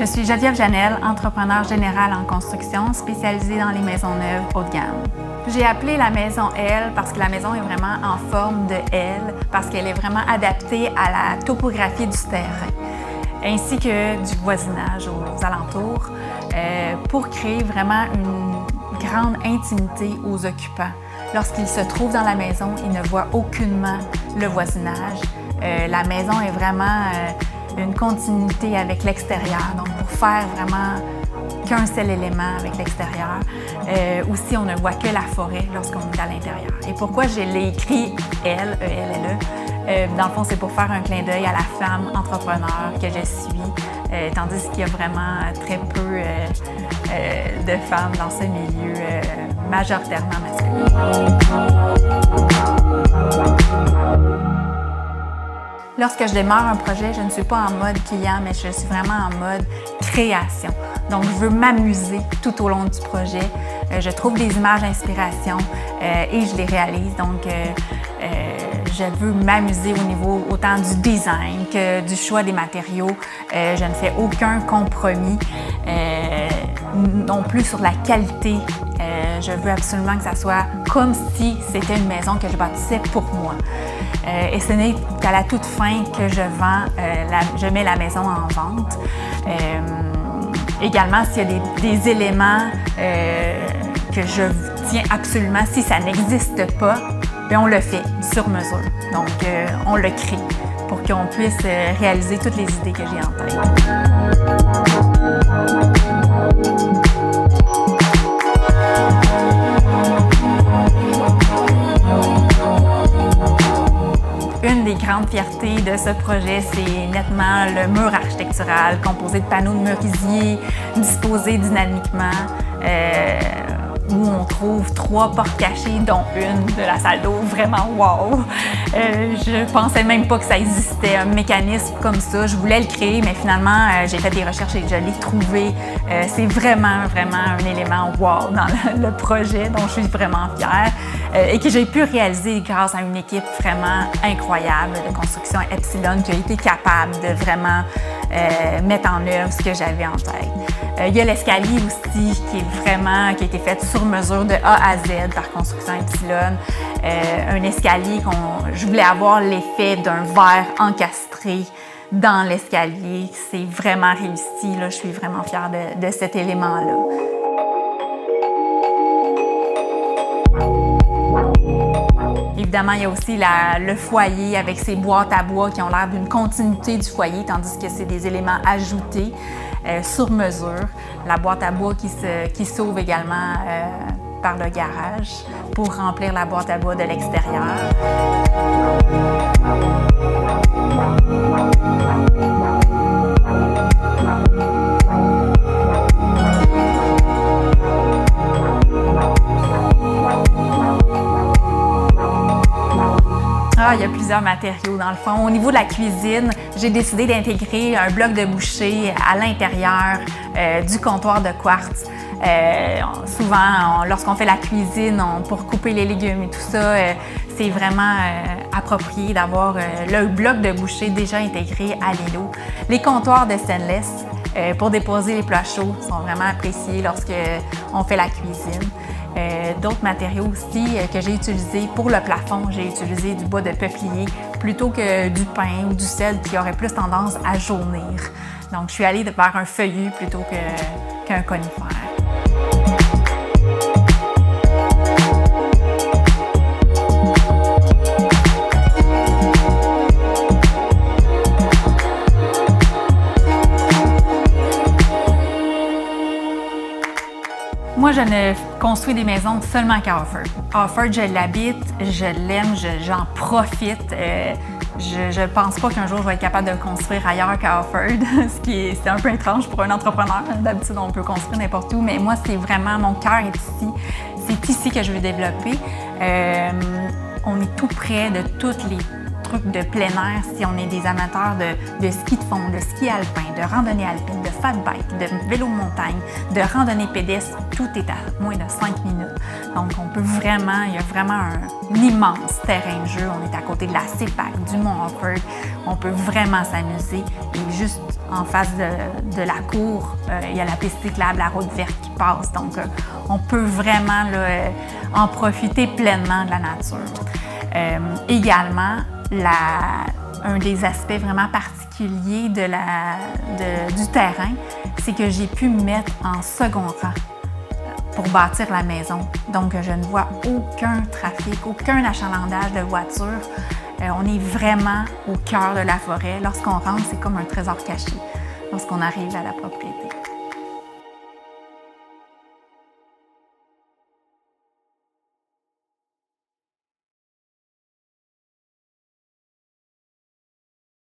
suis Geneviève Janel, entrepreneur générale en construction, spécialisée dans les maisons neuves haut de gamme. J'ai appelé la maison L parce que la maison est vraiment en forme de L, parce qu'elle est vraiment adaptée à la topographie du terrain, ainsi que du voisinage aux alentours, pour créer vraiment une grande intimité aux occupants. Lorsqu'ils se trouvent dans la maison, ils ne voient aucunement le voisinage. La maison est vraiment une continuité avec l'extérieur, donc pour faire vraiment qu'un seul élément avec l'extérieur. Aussi, on ne voit que la forêt lorsqu'on est à l'intérieur. Et pourquoi je l'ai écrit L, E-L-L-E? Dans le fond, c'est pour faire un clin d'œil à la femme entrepreneur que je suis, tandis qu'il y a vraiment très peu de femmes dans ce milieu, majoritairement masculin. Lorsque je démarre un projet, je ne suis pas en mode client, mais je suis vraiment en mode création. Donc, je veux m'amuser tout au long du projet. Je trouve des images d'inspiration et je les réalise. Donc, je veux m'amuser au niveau autant du design que du choix des matériaux. Je ne fais aucun compromis, non plus sur la qualité. Je veux absolument que ça soit comme si c'était une maison que je bâtissais pour moi. Et ce n'est qu'à la toute fin que je mets la maison en vente. Également, s'il y a des éléments que je tiens absolument, si ça n'existe pas, bien, on le fait sur mesure. Donc, on le crée pour qu'on puisse réaliser toutes les idées que j'ai en tête. Une des grandes fiertés de ce projet, c'est nettement le mur architectural composé de panneaux de merisier disposés dynamiquement, où on trouve 3 portes cachées, dont une de la salle d'eau. Vraiment wow! Je pensais même pas que ça existait, un mécanisme comme ça. Je voulais le créer, mais finalement, j'ai fait des recherches et je l'ai trouvé. C'est vraiment, vraiment un élément wow dans le projet, dont je suis vraiment fière. Et que j'ai pu réaliser grâce à une équipe vraiment incroyable de construction Epsilon qui a été capable de vraiment mettre en œuvre ce que j'avais en tête. Il y a l'escalier aussi qui a été fait sur mesure de A à Z par Construction Epsilon. Un escalier je voulais avoir l'effet d'un verre encastré dans l'escalier. C'est vraiment réussi. Là, je suis vraiment fière de cet élément-là. Évidemment, il y a aussi le foyer avec ses boîtes à bois qui ont l'air d'une continuité du foyer, tandis que c'est des éléments ajoutés sur mesure. La boîte à bois qui s'ouvre également par le garage pour remplir la boîte à bois de l'extérieur. Il y a plusieurs matériaux dans le fond. Au niveau de la cuisine, j'ai décidé d'intégrer un bloc de boucher à l'intérieur du comptoir de quartz. Souvent, lorsqu'on fait la cuisine, pour couper les légumes et tout ça, c'est vraiment approprié d'avoir le bloc de boucher déjà intégré à l'îlot. Les comptoirs de stainless pour déposer les plats chauds sont vraiment appréciés lorsqu'on fait la cuisine. D'autres matériaux aussi que j'ai utilisés pour le plafond, j'ai utilisé du bois de peuplier plutôt que du pin ou du cèdre qui aurait plus tendance à jaunir. Donc, je suis allée vers un feuillu plutôt qu'un conifère. Moi, je ne construis des maisons seulement qu'à Offord. Offord, je l'habite, je l'aime, j'en profite. Je ne pense pas qu'un jour je vais être capable de construire ailleurs qu'à Offord, c'est un peu étrange pour un entrepreneur. D'habitude, on peut construire n'importe où, mais moi, c'est vraiment, mon cœur est ici. C'est ici que je veux développer. On est tout près de toutes les trucs de plein air si on est des amateurs de ski de fond, de ski alpin, de randonnée alpine, de fat bike, de vélo de montagne, de randonnée pédestre. Tout est à moins de 5 minutes. Donc, il y a vraiment un immense terrain de jeu. On est à côté de la CEPAC, du Mont Offord. On peut vraiment s'amuser. Et juste en face de la cour, il y a la piste cyclable, la route verte qui passe. Donc, on peut vraiment là, en profiter pleinement de la nature. Également, un des aspects vraiment particuliers du terrain, c'est que j'ai pu me mettre en second rang pour bâtir la maison. Donc, je ne vois aucun trafic, aucun achalandage de voitures. On est vraiment au cœur de la forêt. Lorsqu'on rentre, c'est comme un trésor caché lorsqu'on arrive à la propriété.